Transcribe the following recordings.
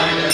Hare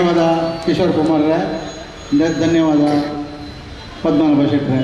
ಧನ್ಯವಾದ ಕಿಶೋರ್ ಕುಮಾರ್ರೆ, ಧನ್ಯವಾದ Padmanabha ಶೆಟ್ಟರೆ.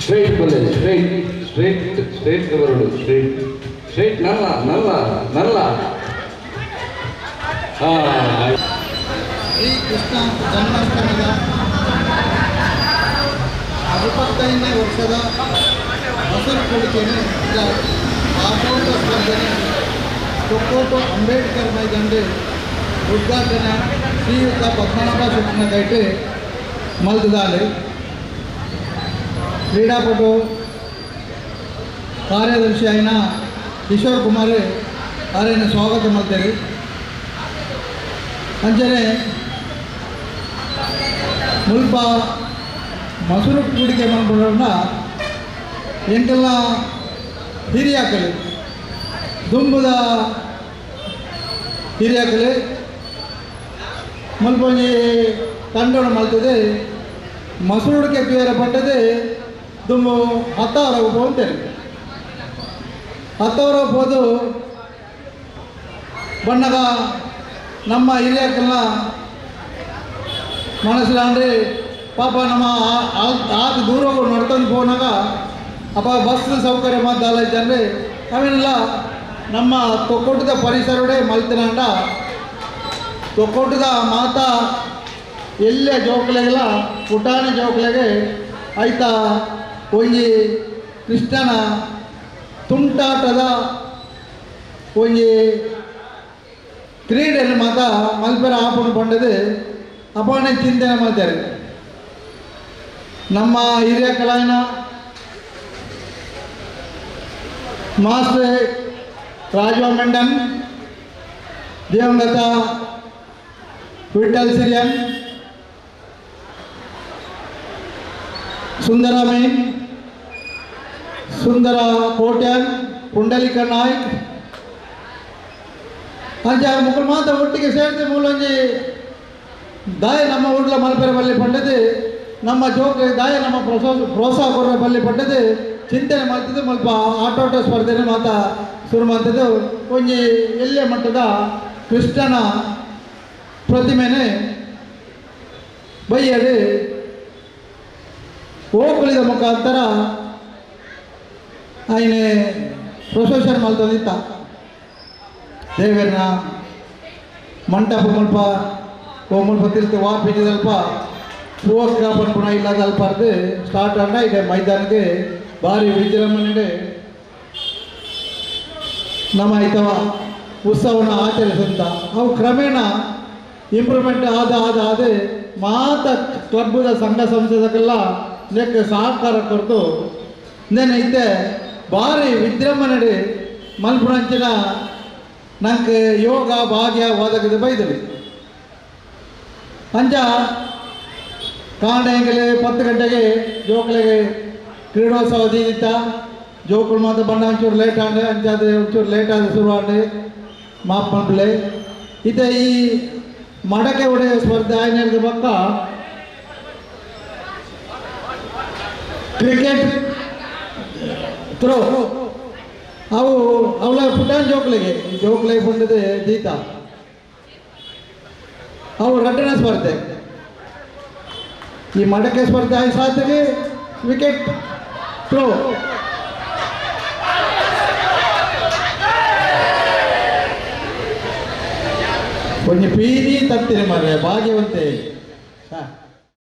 Straight ಬಲ್ಲೆ, ಸ್ಟ್ರೈಟ್ ಬರೋದು, ಸ್ಟ್ರೈಟ್ ನಲ್ಲ. ಶ್ರೀ ಕೃಷ್ಣ ಜನ್ಮಾಷ್ಟಮಿಯ 25ನೇ ವರ್ಷದ ಹಸಿರು ಕೊಡುಗೆಯನ್ನು ಆಟೋಟ ಸ್ಪರ್ಧನೆ ತೊಕ್ಕೋಟು ಅಂಬೇಡ್ಕರ್ ಮೈದಾನದ ಉದ್ಘಾಟನೆ ಶ್ರೀಯುತ ಪದ್ಮನಾಭ ಶೆಟ್ಟನ ಕೈಟೆ ಮಲ್ದಾಲೆ ಕ್ರೀಡಾಪಟು ಕಾರ್ಯದರ್ಶಿ అయిన ಕಿಶೋರ್ ಕುಮಾರ್ ಅವರನ್ನು ಸ್ವಾಗತ ಮಾಡ್ತಾರೆ. ಅಂಚನೆ ಮುಲ್ಪ ಮಸೂರು ಕೂಡಿಕೆ ಮಾಡ್ಕೊಂಡ ಎಂಟೆಲ್ಲ ಹಿರಿಯಾಕಲು ದುಂಬುದ ಹಿರಿಯಾಕಲು ಮುಲ್ಪೊಂಜಿ ತಂಡೋಣ ಮಲ್ತದೆ ಮಸೂರುಡಿಕೆ ಬೇರ ಪಟ್ಟದೆ ದುಂಬು 10,000 ಹೋಗ್ತೇನೆ. 10,000 ಹೋದು ಬಣ್ಣಗ ನಮ್ಮ ಹಿರಿಯಕ್ಕಲ್ಲ ಮನಸ್ಸಿಲಾಂದ್ರೆ ಪಾಪ ನಮ್ಮ ಆತ ದೂರ ನಡ್ಕೊಂಡು ಹೋನಾಗ ಅಪ್ಪ ಬಸ್ ಸೌಕರ್ಯ ಮಾತಾಡೈತೆ ಅವೇನೆಲ್ಲ ನಮ್ಮ ತೊಕ್ಕೊಟ್ಟದ ಪರಿಸರಡೆ ಮಲ್ತಿನಾಂಡ ತೊಕ್ಕೊಟ್ಟದ ಮಾತಾ ಎಲ್ಲೇ ಜೋಕಲೆಗೆಲ್ಲ ಪುಟಾಣಿ ಜೋಕಲೆಗೆ ಆಯ್ತಾ ಒಂಜಿ ಕೃಷ್ಣನ ತುಂಟಾಟದ ಒಂಜಿ ಕ್ರೀಡೆಯನ್ನು ಮಾತ ಮಲ್ಪೆರ ಆಪಣ ಪಂಡದು ಅಪಣೆ ಚಿಂತನೆ ಮಾಡ್ತಾರೆ. ನಮ್ಮ ಹಿರಿಯ ಕಲಾವಿನ ಮಾಸ್ಟರ್ ರಾಜವಾ ಮೆಂಡನ್, ದಿವಂಗತ ವಿಠಲ್ ಸಿರಿಯನ್, ಸುಂದರ ಮೇನ್, ಸುಂದರ ಕೋಟ್ಯಾನ್, ಪುಂಡಲಿಕ ನಾಯ್ಕ್ ಅಂಚ ಮುಕ್ಕಳು ಮಾತ್ರ ಒಟ್ಟಿಗೆ ಸೇರಿಸಿ ಮೂಲಂಜಿ ದಾಯ ನಮ್ಮ ಊರ್ಲ ಮಲ್ಪೆರೆ ಬಲ್ಲಿ ಪಂಡದು ನಮ್ಮ ಜೋಕ್ಲೆ ದಾಯ ನಮ್ಮ ಪ್ರೋತ್ಸಾಹ ಕೊರ ಬಲ್ಲಿ ಪಂಡದು ಚಿಂತನೆ ಮಾಡ್ತಿದ್ದು ಸ್ವಲ್ಪ ಆಟೋಟ ಸ್ಪರ್ಧೆನೇ ಮಾತ ಶುರು ಮಾಡ್ತಿದ್ದು ಒಂಜಿ ಎಲ್ಲೆ ಮಟ್ಟದ ಕೃಷ್ಣನ ಪ್ರತಿಮೆನೆ ಬೈಯಡು ಓಕುಳಿದ ಮುಖಾಂತರ ಆಯ್ನೆ ಪ್ರೊಸೆಷನ್ ಮಲ್ತದಿತ್ತ ದೇವರನ್ನ ಮಂಟಪ ಮುಲ್ಪ ಓ ಮುಲ್ಪ ತಿರ್ತು ವಾಪಿಸಿದಲ್ಪ ಪೂವಕ್ಕಾಪನ ಗುಣ ಇಲ್ಲದಲ್ಪಾರ್ದು ಸ್ಟಾರ್ಟ್ ಆಡ ಇದೆ ಮೈದಾನಕ್ಕೆ ಭಾರಿ ವಿಜೃಂಭಣೆ ನಮ್ಮ ಐತವ ಉತ್ಸವನ ಆಚರಿಸುತ್ತ ಅವು ಕ್ರಮೇಣ ಇಂಪ್ರೂವ್ಮೆಂಟ್ ಆದ ಮಾತ ಕ್ಲಬ್ದ ಸಂಘ ಸಂಸ್ಥೆದಕ್ಕೆಲ್ಲ ನೆಕ್ ಸಹಕಾರ ಕೊಡ್ತು ನೆನೈತೆ ಭಾರಿ ವಿಜೃಂಭಣೆ ಮಲ್ಪುರಂಚಿನ ನಂಗೆ ಯೋಗ ಭಾಗ್ಯ ಒದಗಿದ ಬೈದಲಿ ಅಂಚ ಕಾಂಡೆಂಗಲೆ 10 ಗಂಟೆಗೆ ಜೋಕ್ಲೆಗೆ ಕ್ರೀಡೋತ್ಸವ ದೀದಿತ್ತ ಜೋಕುಳು ಮಾತ್ರ ಬಣ್ಣ ಒಂಚೂರು ಲೇಟ್ ಆಂಡೆ ಅಂಚಾದ ಒಂಚೂರು ಲೇಟ್ ಆದ ಶುರು ಆಂಡೆ ಮಾಪ್ ಮಲ್ಪಲೆ ಇತ್ತೆ ಈ ಮಡಕೆ ಹೊಡೆಯುವ ಸ್ಪರ್ಧೆ ಆಯ್ನೆರದ ಪಕ್ಕ ಕ್ರಿಕೆಟ್ ಥ್ರೋ ಅವು ಅವಳ ಪುಟಾನ್ ಜೋಕ್ಲೆಗೆ ಬಂದದೆ ಜೀತ ಅವು ರಡ್ಡನ ಸ್ಪರ್ಧೆ ಈ ಮಡಕೆ ಸ್ಪರ್ಧೆ ಆಗಿ ಸಾತಿಗೆ ವಿಕೆಟ್ ಥ್ರೋ ಕೊಂಚ ಪೀದಿ ತತ್ತಿರಿ ಮಾರ್ರೆ ಭಾಗ್ಯವಂತೆ